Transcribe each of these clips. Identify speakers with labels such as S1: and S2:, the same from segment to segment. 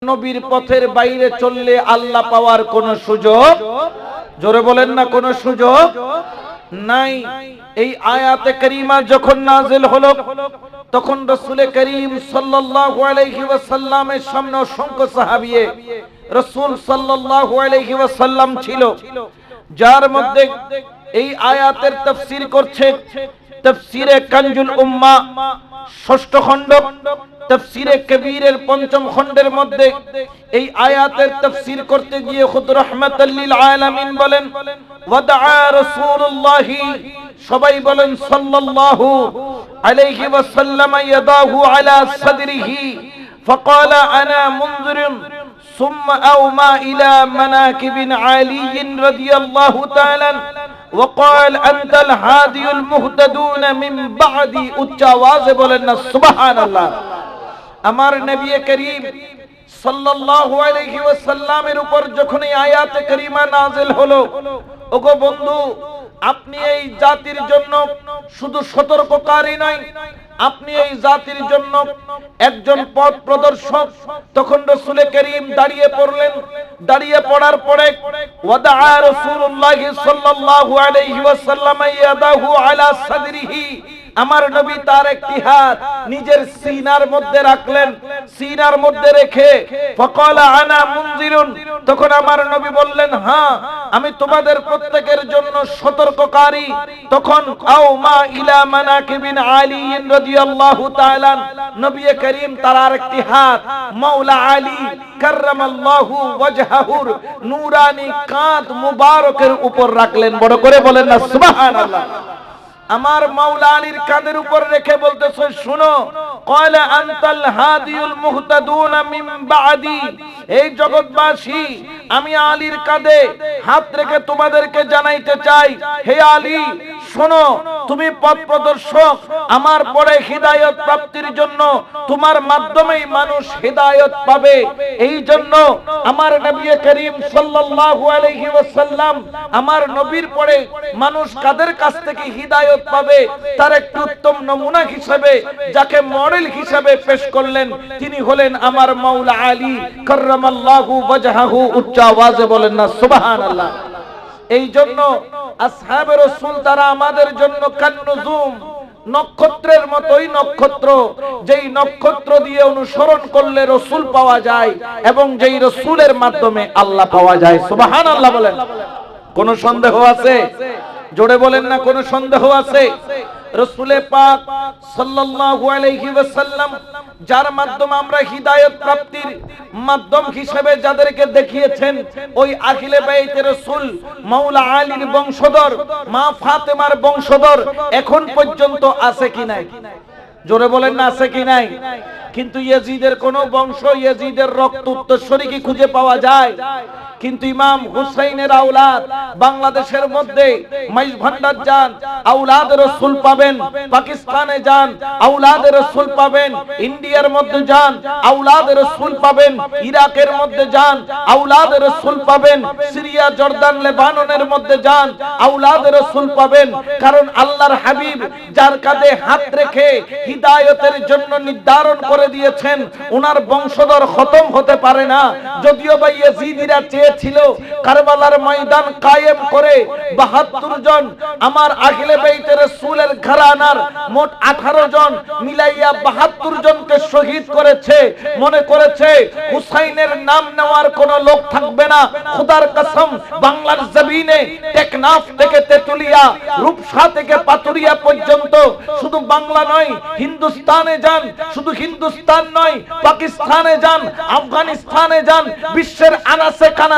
S1: নবীর পথের বাইরে চললে আল্লাহ পাওয়ার কোনো সুযোগ, জোরে বলেন না, কোনো সুযোগ নাই। এই আয়াতে কারিমা যখন নাযিল হলো তখন রাসূল করিম সাল্লাল্লাহু আলাইহি ওয়াসাল্লামের সামনে অসংখ্য সাহাবী রাসূল সাল্লাল্লাহু আলাইহি ওয়াসাল্লাম ছিল, যার মধ্যে এই আয়াতের তাফসীর করছে তাফসীরে কানজুল উম্মাহ ৬ষ্ঠ খণ্ড, তাফসীরে কবীরের ৫ম খণ্ডের মধ্যে এই আয়াতের তাফসীর করতে গিয়ে খুদ রাহমাতাল লিল আলামিন বলেন ওয়াদা রাসূলুল্লাহি, সবাই বলেন সাল্লাল্লাহু আলাইহি ওয়াসাল্লাম, ইয়াদাহু আলা সাদরিহি ফাকালা আনা মুনযিরুন সুম্মা আওমা ইলা মানাকিবিন আলিয়্যিন রাদিয়াল্লাহু তাআলা وقال انت الهادي المهتدون من بعدي। উচ্চ আওয়াজে বলেন না সুবহানাল্লাহ। আমার নবী করিম সাল্লাল্লাহু আলাইহি ওয়াসাল্লামের উপর যখন এই আয়াতে কারিমা নাযিল হলো, ওগো বন্ধু, আপনি এই জাতির জন্য শুধু সতর্ককারী নয়, আপনি এই জাতির জন্য একজন পথ প্রদর্শক। তখন রাসূল করিম দাঁড়িয়ে পড়লেন, দাঁড়িয়ে পড়ার পরে ওয়াদা রাসূলুল্লাহ সাল্লাল্লাহু আলাইহি ওয়াসাল্লাম ইয়াদাহু আলা সাদরিহি, আমার নবী তার একটি হাত নিজের সিনার মধ্যে রাখলেন, সিনার মধ্যে রেখে ফাকালা আনা মুনযিরুন, তখন আমার নবী বললেন, হ্যাঁ আমি তোমাদের প্রত্যেকের জন্য সতর্ককারী। তখন আওমা ইলা মানাকিবিন আলিয়্যিন রাদিয়াল্লাহু তাআলা, নবী করিম তার আরেকটি হাত মাওলা আলী কাররামাল্লাহু ওয়াজহাহুর নূরানি কাঁধ মুবারকের উপর রাখলেন। বড় করে বলেন না সুবহানাল্লাহ। আমার মাওলা আলীর কাঁধের উপর রেখে বলতেছে, শুনো, ক্বালা আনতাল হাদিউল মুহতাদুন মিন বাদি, এই জগৎবাসী, আমি আলীর কাঁধে হাত রেখে তোমাদেরকে জানাইতে চাই, হে আলী শোনো, তুমি পথ প্রদর্শক, আমার পরে হিদায়াত প্রাপ্তির জন্য তোমার মাধ্যমেই মানুষ হিদায়াত পাবে। এই জন্য আমার নবী করিম সাল্লাল্লাহু আলাইহি ওয়াসাল্লাম, আমার নবীর পরে মানুষ কাদের কাছ থেকে হিদায়াত পাবে তার একটি উত্তম নমুনা হিসেবে, যাকে মডেল হিসেবে পেশ করলেন, তিনি হলেন আমার মাওলা আলী কাররামাল্লাহু ওয়াজহাহু। উচ্চ আওয়াজে বলেন না সুবহানাল্লাহ। এই জন্য আসহাবে রাসূল তারা আমাদের জন্য কান্নুজুম, নক্ষত্রের মতোই নক্ষত্র, যেই নক্ষত্র দিয়ে অনুসরণ করলে রাসূল পাওয়া যায় এবং যেই রাসূলের মাধ্যমে আল্লাহ পাওয়া যায়। সুবহানাল্লাহ বলেন। কোনো সন্দেহ আছে? জোরে বলেন না, কোনো সন্দেহ আছে? রাসূল পাক সাল্লাল্লাহু আলাইহি ওয়াসাল্লাম যার মাধ্যমে আমরা হিদায়াত প্রাপ্তির মাধ্যম হিসেবে যাদেরকে দেখিয়েছেন, ওই আখিলে বাইতে রাসূল মাওলা আলীর বংশধর, মা ফাতেমার বংশধর এখন পর্যন্ত আছে কি নাই? জোরে বলেন না, আছে কি নাই? কিন্তু ইয়াজিদের কোন বংশ, ইয়াজিদের রক্ত উত্তরসূরি কি খুঁজে পাওয়া যায়? কিন্তু ইমাম হুসাইনের আওলাদ বাংলাদেশের মধ্যে মাইজ ভান্ডার যান, আওলাদ রাসূল পাবেন, পাকিস্তানে যান, আওলাদ রাসূল পাবেন, ইন্ডিয়ার মধ্যে যান, আওলাদ রাসূল পাবেন, ইরাকের মধ্যে যান, আওলাদ রাসূল পাবেন, সিরিয়া, জর্দান, লেবাননের মধ্যে যান, আওলাদ রাসূল পাবেন। কারণ আল্লাহর হাবিব যার কাঁধে হাত রেখে হিদায়াতের জন্য নির্ধারণ করে দিয়েছেন, ওনার বংশধর খতম হতে পারে না। যদিও বা ইয়াজিদিরা ছিল কারবালার ময়দান কায়েম করে ৭২ জন আমার আহলে বাইতে রাসূলের ঘরানার মোট 18 জন মিলাইয়া ৭২ জনকে শহীদ করেছে। মনে করেছে হুসাইনের নাম নেওয়ার কোন লোক থাকবে না। খোদার কসম, বাংলার জমিনে টেকনাফ থেকে তেতুলিয়া, রূপসা থেকে পাতুরিয়া পর্যন্ত, শুধু বাংলা নয়, হিন্দুস্তানে যান, শুধু হিন্দুস্তান নয়, পাকিস্তানে যান, আফগানিস্তানে যান, বিশ্বের আনাসে কানাসে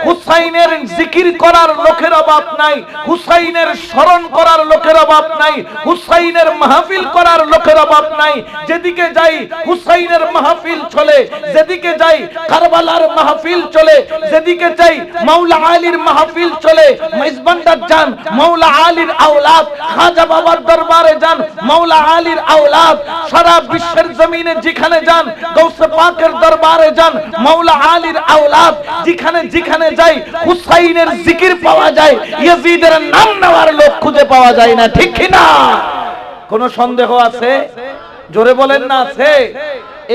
S1: হুসাইনের জিকির করার লোকের অভাব নাই, হুসাইনের স্মরণ করার লোকের অভাব নাই, হুসাইনের মাহফিল করার লোকের অভাব নাই। যেদিকে যাই হুসাইনের মাহফিল চলে, যেদিকে যাই কারবালার মাহফিল চলে, যেদিকে যাই মাওলা আলীর মাহফিল চলে। মেজবান্ডার যান, মাওলা আলীর আওলাদ, খাজা বাবার দরবারে যান, মাওলা আলীর আওলাদ। সারা বিশ্বের জমিনে যেখানে যান, গৌসে পাকের দরবারে যান, মাওলা আলীর আওলাদ। যেখানে যেখানে যাই হুসাইনের জিকির পাওয়া যায়, ইয়াজিদের নাম নেওয়ার লোক খুঁজে পাওয়া যায় না। ঠিক কি না? কোনো সন্দেহ আছে? জোরে বলেন না, আছে?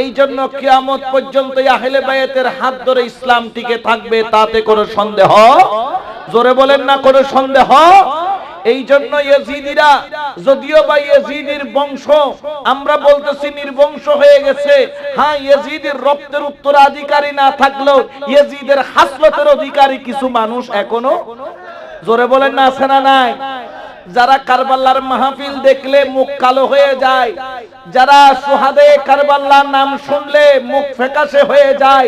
S1: এই জন্য কিয়ামত পর্যন্ত আহলে বায়াতের হাত ধরে ইসলাম টিকে থাকবে, তাতে কোনো সন্দেহ, জোরে বলেন না কোনো সন্দেহ। এই জন্য ইয়েজিদিরা, যদিও বা ইয়েজিদের বংশ আমরা বলতেছি নির্বংশ হয়ে গেছে, হ্যাঁ ইয়েজিদের রক্তের উত্তরাধিকারী না থাকলেও ইয়েজিদের হাসলতের অধিকারী কিছু মানুষ এখনো, জোরে বলেন না আছে না নাই? যারা কারবালার মাহফিল দেখলে মুখ কালো হয়ে যায়, যারা সুহাদে কারবালার নাম শুনলে মুখ ফ্যাকাশে হয়ে যায়,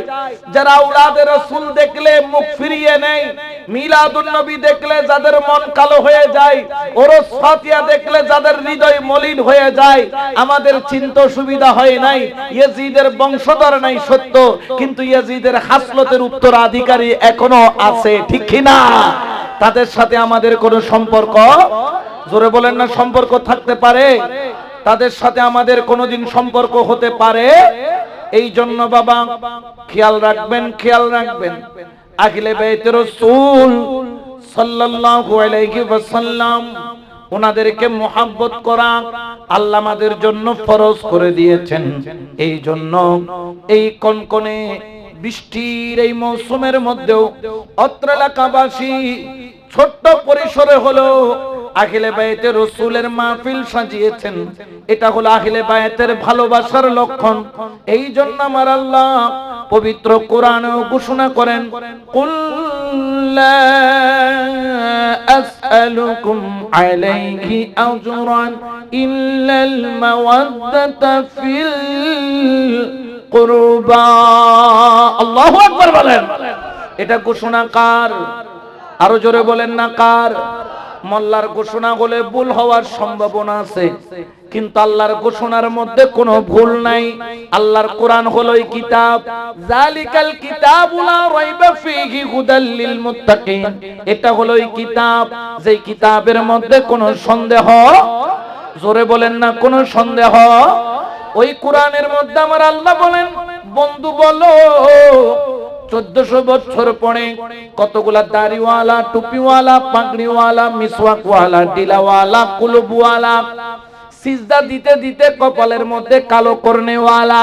S1: যারা আওলাদে রাসূল দেখলে মুখ ফিরিয়ে নেয়, মিলাদুন নবী দেখলে যাদের মন কালো হয়ে যায়, ওরস ফাতিহা দেখলে যাদের হৃদয় মলিন হয়ে যায়, আমাদের চিন্তা সুবিধা হয় নাই। ইয়েজিদের বংশধর নাই সত্য, কিন্তু ইয়েজিদের হাসলতের উত্তরাধিকারী এখনো আছে, ঠিক কি না? তাদের সাথে আমাদের কোনো সম্পর্ক, জোরে বলেন না সম্পর্ক থাকতে পারে? তাদের সাথে আমাদের কোনোদিন সম্পর্ক হতে পারে? এই জন্য বাবা খেয়াল রাখবেন, খেয়াল রাখবেন আহলে বাইতের রাসূল সাল্লাল্লাহু আলাইহি ওয়াসাল্লাম, ওনাদেরকে মুহাব্বত করা আল্লাহ আমাদের জন্য ফরজ করে দিয়েছেন। এই জন্য এই কনকনে বৃষ্টির এই মৌসুমের মধ্যেও অত্র এলাকাবাসী ছোট্ট পরিসরে হলো আহলে বাইতের রাসূলের মাহফিল সাজিয়েছেন। এটা হলো আহলে বাইতের ভালোবাসার লক্ষণ। এই জন্য আমার আল্লাহ পবিত্র কোরআনে ঘোষণা করেন, কুল লা আসআলুকুম আলাইহি আজরান ইল্লাল মাওয়াদ্দাতা ফিল কুরবা। আল্লাহু আকবার বলেন। এটা ঘোষণা কার? আরো জোরে বলেন না কার? মোল্লার ঘোষণা হলে ভুল হওয়ার সম্ভাবনা আছে, কিন্তু আল্লাহর ঘোষণার মধ্যে কোনো ভুল নাই। আল্লাহর কোরআন হলো এই কিতাব, জালিকাল কিতাবু লা রাইবা ফীহি হুদাল লিল মুত্তাকিন। এটা হলো এই কিতাব, যেই কিতাবের মধ্যে কোনো সন্দেহ, জোরে বলেন না কোনো সন্দেহ। ওই কোরআনের মধ্যে আমার আল্লাহ বলেন, বন্ধু বলো 1400 বছর পরে কতগুলা দাড়িওয়ালা, টুপিওয়ালা, পাগড়িওয়ালা, মিসওয়াকওয়ালা, ডিলাওয়ালা, কুলুবওয়ালা, সিজদা দিতে দিতে কপালের মধ্যে কালো করনেওয়ালা,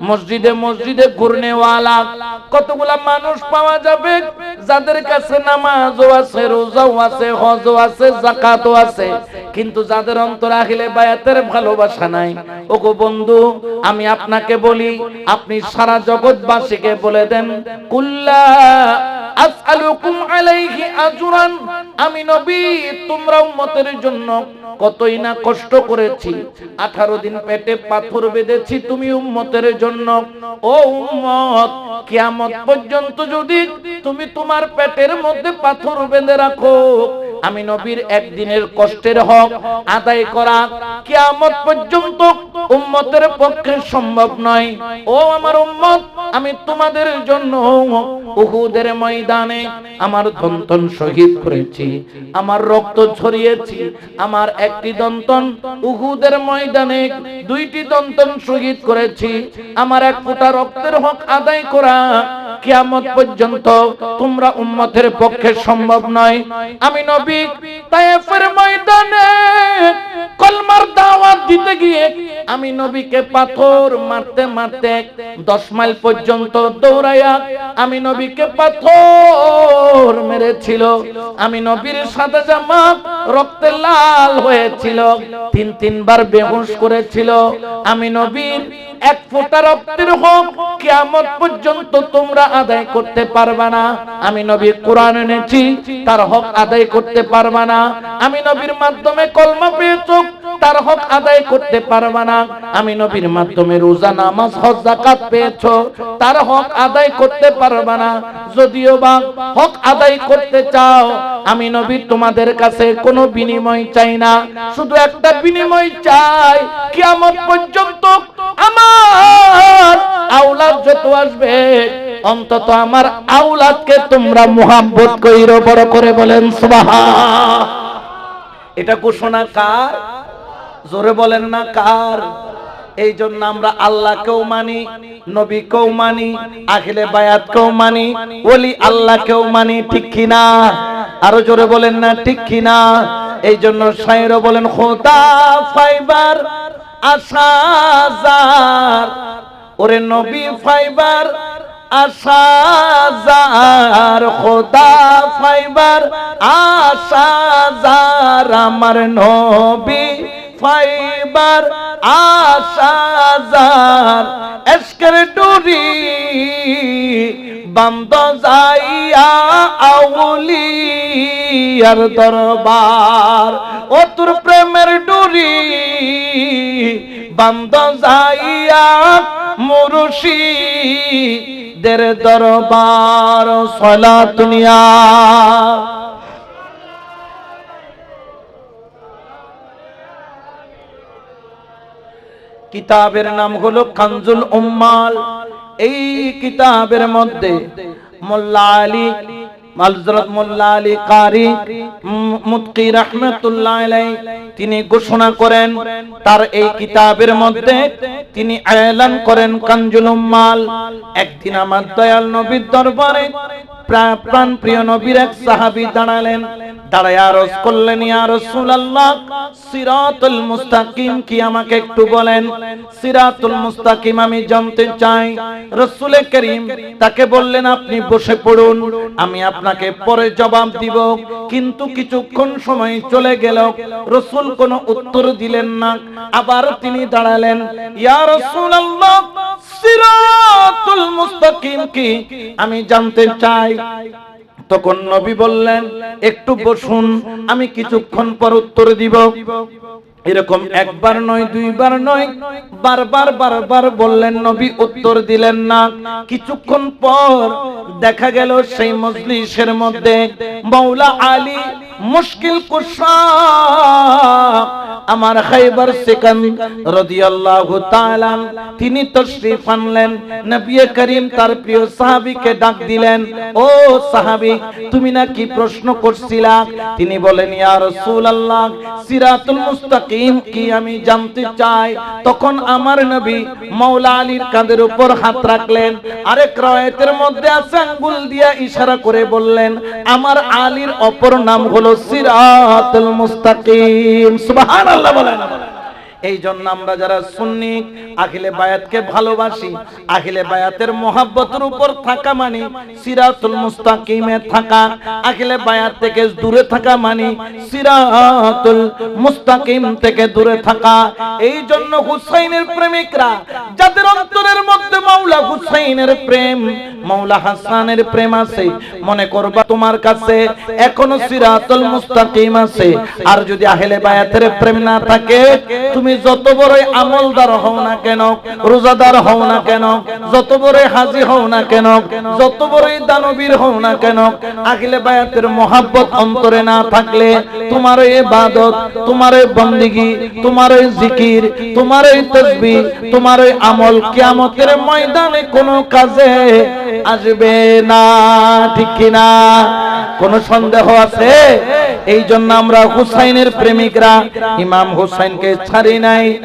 S1: মসজিদে মসজিদে ঘুরনেওয়ালা কতগুলা মানুষ পাওয়া যাবে, যাদের কাছে নামাজও আছে, রোজাও আছে, হজও আছে, যাকাতও আছে, কিন্তু যাদের অন্তরে আহলে বায়াতের ভালোবাসা নাই। ওগো বন্ধু, আমি আপনাকে বলি, আপনি সারা জগৎবাসীকে বলে দেন, কুল্লা আসআলুকুম আলাইহি আজরান, আমি নবী তোমরা উম্মতের জন্য কতই না কষ্ট করেছি, 18 দিন পেটে পাথর বেঁধেছি তুমি উম্মতের জন্য। ও উম্মত, কিয়ামত পর্যন্ত যদি তুমি তোমার পেটের মধ্যে পাথর বেঁধে রাখো, আমি নবীর একদিনের কষ্টের হক আদায় করা কিয়ামত পর্যন্ত উম্মতের পক্ষে সম্ভব নয়। ও আমার উম্মত, আমি তোমাদের জন্য উহুদের ময়দানে আমার দন্তন শহীদ করেছি, আমার রক্ত ঝরিয়েছি, আমার একটি দন্তন উহুদের ময়দানে 2টি দন্তন শহীদ করেছি। আমার এক ফোঁটা রক্তের হক আদায় করা কিয়ামত পর্যন্ত তোমরা উম্মতের পক্ষে সম্ভব নয়। আমি নবী তায়েফের ময়দানে কলমার দাওয়াত দিতে গিয়ে আমি নবীকে পাথর মারতে মারতে 10 মাইল পর্যন্ত দৌড়াইয়া আমি নবীকে পাথর মেরেছিল। আমি নবীর সাদা জামা রক্তে লাল হয়েছিল, 3বার বেহুশ করেছিল। আমি নবীর এক ফোঁটা রক্তের হক কিয়ামত পর্যন্ত তোমরা আদায় করতে পারবা না। আমি নবী কোরআন এনেছি, তার হক আদায় করতে পারবা না। আমি নবীর মাধ্যমে কলমা পেয়েছো, তার হক আদায় করতে পারবা না। আমি নবীর মাধ্যমে রোজা, নামাজ, হজ, যাকাত পেয়েছো, তার হক আদায় করতে পারবা না। যদিও বা হক আদায় করতে চাও, আমি নবী তোমাদের কাছে কোনো বিনিময় চাই না, শুধু একটা বিনিময় চাই, কিয়ামত পর্যন্ত আমার আওলাদ যত আসবে অন্তত আমার আওলাদকে তোমরা মুহাব্বত কইরো। বড় করে বলেন সুবহান। এটা ঘোষণা কার? জোরে বলেন না কার? এই জন্য আমরা আল্লাহকেও মানি, নবীকেও মানি, আহলে বায়াতকেও মানি, ওলি আল্লাহকেও মানি, ঠিক কিনা? আরো জোরে বলেন না ঠিক কিনা? এই জন্য শায়েরও বলেন, খোদা ফাইবার আশাজার ওরে নবী ফাইবার আশা যার, খোদা ফাইবার আশা যার, আমার নবী ফাইবার আশা যার, এশকের ডুরি বান্দ যাইয়া আউলিয়ার দরবার, ও তোর প্রেমের ডুরি বান্দ যাইয়া মুর্শিদের দরবার। সালাতুনিয়া কিতাবের নাম হলো কানজুল উম্মাল। এই কিতাবের মধ্যে মোল্লা আলী হযরত মোল্লা আলী কারি মুতকি রাহমাতুল্লাহ আলাইহি তিনি ঘোষণা করেন, তার এই কিতাবের মধ্যে তিনি এলান করেন কানজুল উম্মাল। একদিন আমার দয়াল নবীর দরবারে প্রাণ প্রিয় নবীর এক সাহাবী দাঁড়ালেন, দাঁড়ায় আরজ করলেন, ইয়া রাসূলুল্লাহ সিরাতুল মুস্তাকিম কি আমাকে একটু বলেন, সিরাতুল মুস্তাকিম আমি জানতে চাই। রাসূল করিম তাকে বললেন, আপনি বসে পড়ুন, আমি আপনাকে পরে জবাব দিব। কিন্তু কিছুক্ষণ সময় চলে গেল, রাসূল কোনো উত্তর দিলেন না। আবার তিনি দাঁড়ালেন, ইয়া রাসূলুল্লাহ সিরাতুল মুস্তাকিম কি আমি জানতে চাই। তখন নবী বললেন, একটু বসুন, আমি কিছুক্ষণ পর উত্তর দিব। এরকম একবার নয়, দুইবার নয়, বারবার বললেন, নবী উত্তর দিলেন না। কিছুক্ষণ পর দেখা গেল সেই মজলিসের মধ্যে মাওলা আলী মুশকিল কুশা আমার খাইবার সিকান রাদিয়াল্লাহু তাআলা তিনি তাশরীফ আনলেন। নবী করিম তার প্রিয় সাহাবীকে ডাক দিলেন, ও সাহাবী তুমি নাকি প্রশ্ন করছিলা? তিনি বলেন, ইয়া রাসূলুল্লাহ সিরাতুল মুস্তাকিম কি আমি জানতে চাই। তখন আমার নবী মাওলা আলীর কাঁধের উপর হাত রাখলেন, আরেক রায়াতের মধ্যে আছে আঙ্গুল দিয়া ইশারা করে বললেন, আমার আলীর অপর নাম হলো সিরাতুল মুস্তাকিম। সুবহানাল্লাহ বলেন। এই জন্য আমরা যারা সুন্নি আখিলে বায়াতকে ভালোবাসি, আখিলে বায়াতের মহব্বতের উপর থাকা মানে সিরাতুল মুস্তাকিমে থাকা, আখিলে বায়াত থেকে দূরে থাকা মানে সিরাতুল মুস্তাকিম থেকে দূরে থাকা। এই জন্য হুসাইনের প্রেমিকরা যাদের অন্তরের মধ্যে মাওলা হুসাইনের প্রেম, মাওলা হাসানের প্রেম আছে, মনে করবা তোমার কাছে এখনো সিরাতুল মুস্তাকিম আছে। আর যদি আহলে বায়াতের প্রেম না থাকে, তুমি যত বড়ই আমলদার হও না কেন, রোজাদার হও না কেন, যত বড়ই হাজী হও না কেন, যত বড়ই দানবীর হও না কেন, আহলে বায়াতের মহব্বত অন্তরে না থাকলে তোমার এই ইবাদত, তোমার এই বندگی, তোমার এই জিকির, তোমার এই তাসবিহ, তোমার এই আমল কিয়ামতের ময়দানে কোনো কাজে আসবে না। ঠিক কি না? কোনো সন্দেহ আছে? এই জন্য আমরা হুসাইনের প্রেমিকরা ইমাম হুসাইনকে ছাড়ি নাই।